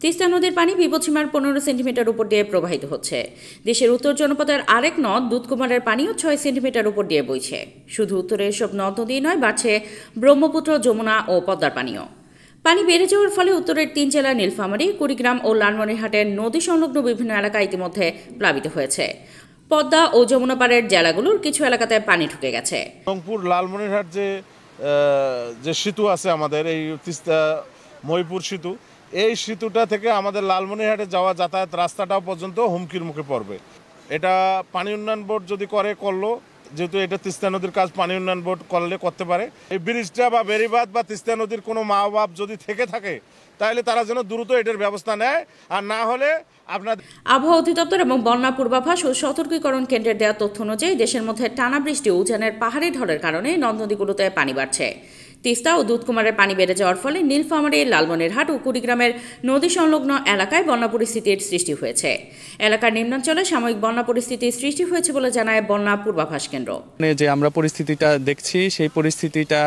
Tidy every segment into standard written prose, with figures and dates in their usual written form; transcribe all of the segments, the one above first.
তিস্তা নদীর পানি বিপদসীমার 15 সেন্টিমিটার উপর দিয়ে প্রবাহিত হচ্ছে। দেশের উত্তর জনপদের আরেক নদ দুধকুমারের পানিও 6 সেন্টিমিটার উপর দিয়ে বইছে। শুধু উত্তরে এসব নদ নদী নয়, বাড়ছে ব্রহ্মপুত্র, যমুনা ও পদ্মার পানিও। পানি বেড়ে যাওয়ার ফলে উত্তরের 3 জেলা নীলফামারী, কুড়িগ্রাম ও লালমনিরহাটের নদী সংলগ্ন বিভিন্ন এলাকা ইতিমধ্যে প্লাবিত হয়েছে। পদ্মা ও যমুনা পাড়ের জেলাগুলোর কিছু এলাকাতে পানি ঢুকে গেছে। রংপুর লালমনিরহাট যে সেতু আছে আমাদের, এই তিস্তা মহিপুর সেতু, এই সেতুটা থেকে আমাদের লালমনিরহাটে যাওয়া যাতায়াত রাস্তাটাও পর্যন্ত হুমকির মুখে পড়বে। এটা পানি উন্নয়ন বোর্ড যদি করলো, যেহেতু এটা তিস্তা নদীর কাজ পানি উন্নয়ন বোর্ড করতে পারে। এই ব্রিজটা বা বেড়িবাঁধ বা তিস্তা নদীর কোনো মা বাপ যদি থেকে থাকে, তাহলে তারা যেন দ্রুত এটার ব্যবস্থা নেয়, আর না হলে আবহাওয়া অধিদপ্তর এবং বন্যা পূর্বাভাস ও সতর্কীকরণ কেন্দ্রের দেওয়া তথ্য অনুযায়ী দেশের মধ্যে টানা বৃষ্টি ও উজানের পাহাড়ি ঢলের কারণে নদ নদীগুলোতে পানি বাড়ছে। তিস্তা ও দুধকুমারের পানি বেড়ে যাওয়ার ফলে নীলফামারী, লালমনিরহাট ও কুড়িগ্রামের নদী সংলগ্ন এলাকায় বন্যা পরিস্থিতির সৃষ্টি হয়েছে। এলাকার নিম্নাঞ্চলে সাময়িক বন্যা পরিস্থিতির সৃষ্টি হয়েছে বলে জানায় বন্যা পূর্বাভাস কেন্দ্র। যে আমরা পরিস্থিতিটা দেখছি, সেই পরিস্থিতিটা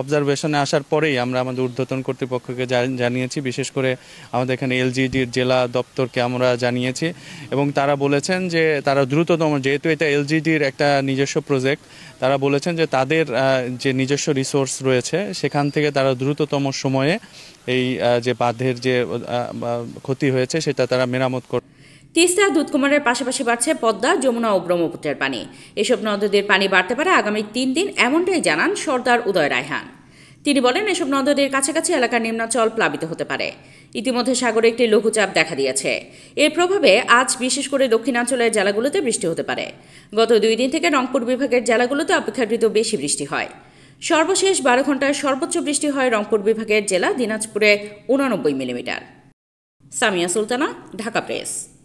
অবজারভেশনে আসার পরেই আমরা আমাদের ঊর্ধ্বতন কর্তৃপক্ষকে জানিয়েছি। বিশেষ করে আমাদের এখানে এলজিডির জেলা দপ্তরকে আমরা জানিয়েছি এবং তারা বলেছেন যে তারা দ্রুততম, যেহেতু এটা এলজিডির একটা নিজস্ব প্রজেক্ট, তারা বলেছেন যে তাদের যে নিজস্ব রিসোর্স রয়েছে সেখান থেকে তারা দ্রুততম সময়ে এই যে বাঁধের যে ক্ষতি হয়েছে সেটা তারা মেরামত করবে। তিস্তা, দুধকুমারের পাশাপাশি বাড়ছে পদ্মা, যমুনা ও ব্রহ্মপুত্রের পানি। এসব নদীর পানি বাড়তে পারে আগামী 3 দিন, এমনটাই জানান সর্দার উদয় রায়হান। তিনি বলেন, এসব নদীর কাছাকাছি এলাকার নিম্নাঞ্চল প্লাবিত হতে পারে। ইতিমধ্যে সাগরে একটি লঘুচাপ দেখা দিয়েছে। এর প্রভাবে আজ বিশেষ করে দক্ষিণাঞ্চলের জেলাগুলোতে বৃষ্টি হতে পারে। গত 2 দিন থেকে রংপুর বিভাগের জেলাগুলোতে অপেক্ষাকৃত বেশি বৃষ্টি হয়। সর্বশেষ 12 ঘন্টায় সর্বোচ্চ বৃষ্টি হয় রংপুর বিভাগের জেলা দিনাজপুরে 89 মিলিমিটার। সামিয়া সুলতানা, ঢাকা প্রেস।